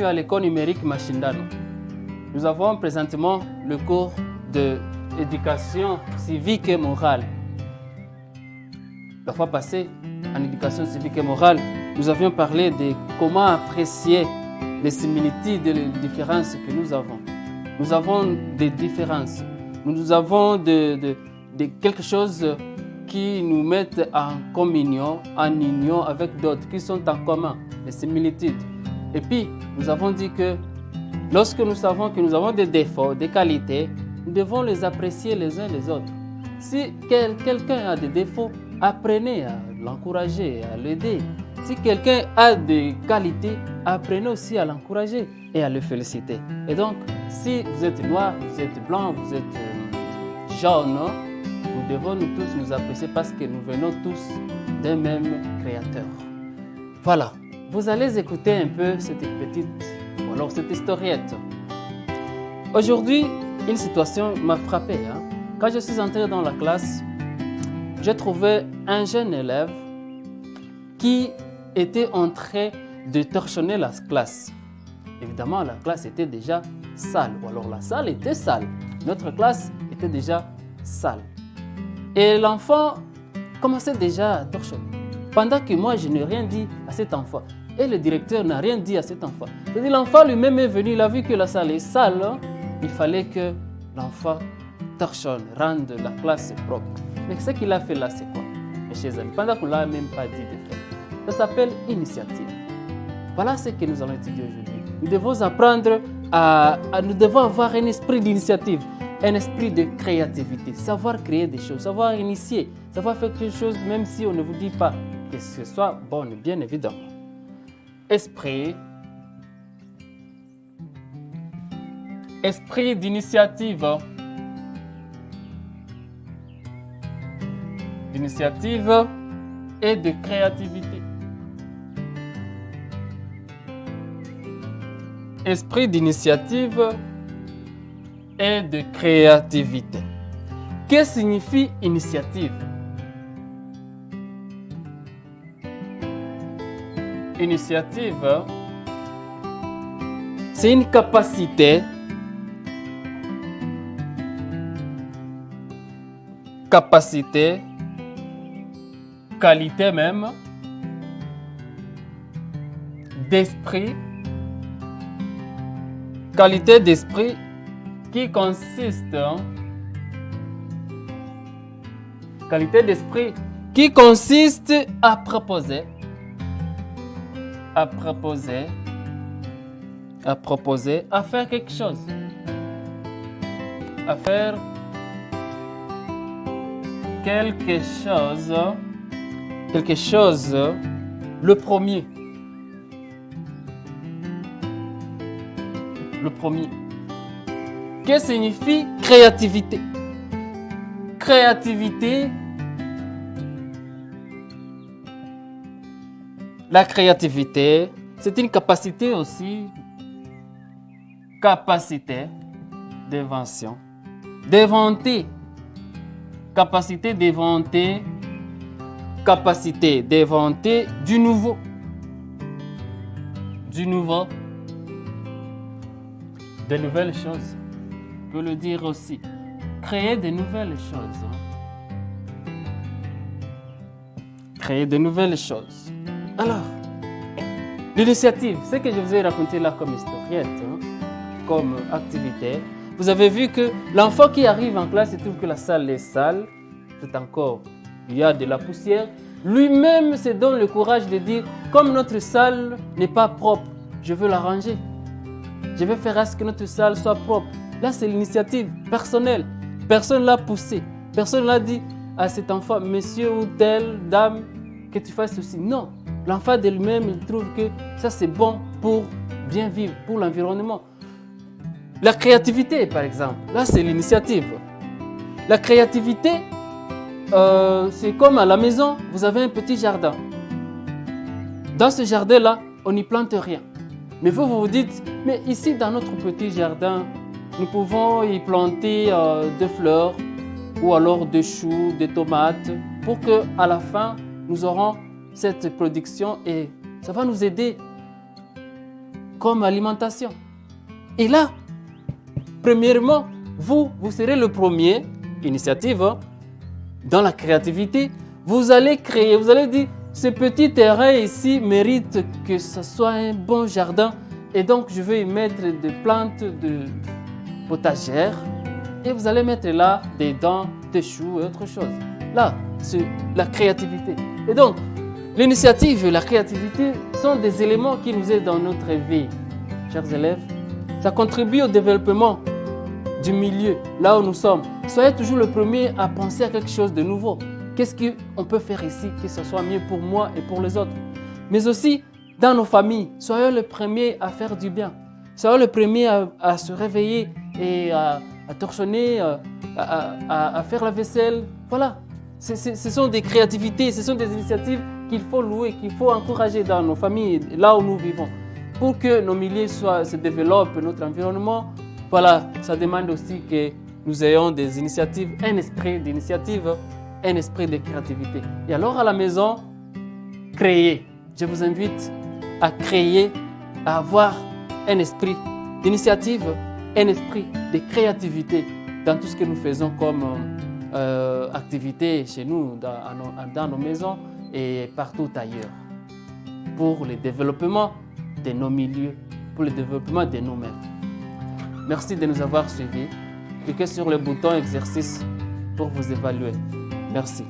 à l'école numérique Mashindano. Nous avons présentement le cours d'éducation civique et morale. La fois passée, en éducation civique et morale, nous avions parlé de comment apprécier les similitudes et les différences que nous avons. Nous avons des différences. Nous avons quelque chose qui nous met en communion, en union avec d'autres qui sont en commun, les similitudes. Et puis, nous avons dit que lorsque nous savons que nous avons des défauts, des qualités, nous devons les apprécier les uns les autres. Si quelqu'un a des défauts, apprenez à l'encourager, à l'aider. Si quelqu'un a des qualités, apprenez aussi à l'encourager et à le féliciter. Et donc, si vous êtes noir, vous êtes blanc, vous êtes jaune, nous devons nous tous nous apprécier parce que nous venons tous d'un même Créateur. Voilà, vous allez écouter un peu cette petite, ou alors cette historiette. Aujourd'hui, une situation m'a frappé. Quand je suis entré dans la classe, j'ai trouvé un jeune élève qui était en train de torchonner la classe. Évidemment, la classe était déjà sale, ou alors la salle était sale. Notre classe était déjà sale. Et l'enfant commençait déjà à torchonner. Pendant que moi, je n'ai rien dit à cet enfant. Et le directeur n'a rien dit à cet enfant. C'est-à-dire l'enfant lui-même est venu, il a vu que la salle est sale. Il fallait que l'enfant torchonne, rende la classe propre. Mais ce qu'il a fait là, c'est quoi, mes chers amis? Pendant qu'on ne l'a même pas dit de faire. Ça s'appelle initiative. Voilà ce que nous allons étudier aujourd'hui. Nous devons apprendre nous devons avoir un esprit d'initiative, un esprit de créativité, savoir créer des choses, savoir initier, savoir faire quelque chose même si on ne vous dit pas que ce soit bon, bien évidemment. Esprit d'initiative. D'initiative et de créativité. Esprit d'initiative et de créativité. Que signifie initiative? Initiative, c'est une capacité, qualité même, d'esprit, qualité d'esprit qui consiste à proposer, à faire quelque chose, quelque chose, le premier. Que signifie créativité? La créativité, c'est une capacité aussi, d'invention, d'inventer, du nouveau, de nouvelles choses. On peut le dire aussi, créer de nouvelles choses. Alors, l'initiative, ce que je vous ai raconté là comme historiette, comme activité, vous avez vu que l'enfant qui arrive en classe et trouve que la salle est sale, il y a de la poussière, lui-même se donne le courage de dire, comme notre salle n'est pas propre, je veux la ranger. Je vais faire à ce que notre salle soit propre. Là, c'est l'initiative personnelle. Personne ne l'a poussé. Personne ne l'a dit à cet enfant, monsieur ou telle dame, que tu fasses ceci. Non, l'enfant de lui-même, il trouve que ça, c'est bon pour bien vivre, pour l'environnement. La créativité, par exemple, là, c'est l'initiative. La créativité, c'est comme à la maison, vous avez un petit jardin. Dans ce jardin-là, on n'y plante rien. Mais vous vous dites, mais ici, dans notre petit jardin, nous pouvons y planter des fleurs ou alors des choux, des tomates, pour qu'à la fin, nous aurons cette production et ça va nous aider comme alimentation. Et là, premièrement, vous serez le premier, initiative, dans la créativité. Vous allez créer, vous allez dire, ce petit terrain ici mérite que ce soit un bon jardin. Et donc, je vais y mettre des plantes de potagères. Et vous allez mettre là des dents, des choux et autre chose. Là, c'est la créativité. Et donc, l'initiative et la créativité sont des éléments qui nous aident dans notre vie. Chers élèves, ça contribue au développement du milieu, là où nous sommes. Soyez toujours le premier à penser à quelque chose de nouveau. Qu'est-ce qu'on peut faire ici, que ce soit mieux pour moi et pour les autres. Mais aussi, dans nos familles, soyez le premier à faire du bien. Soyez le premier à se réveiller et à torchonner, à faire la vaisselle. Voilà, ce sont des créativités, ce sont des initiatives qu'il faut louer, qu'il faut encourager dans nos familles, là où nous vivons. Pour que nos milieux se développent, notre environnement, voilà, ça demande aussi que nous ayons des initiatives, un esprit d'initiative, un esprit de créativité. Et alors à la maison, créer. Je vous invite à créer, à avoir un esprit d'initiative, un esprit de créativité dans tout ce que nous faisons comme activité chez nous, dans nos maisons et partout ailleurs, pour le développement de nos milieux, pour le développement de nous-mêmes. Merci de nous avoir suivis. Cliquez sur le bouton exercice pour vous évaluer. Merci.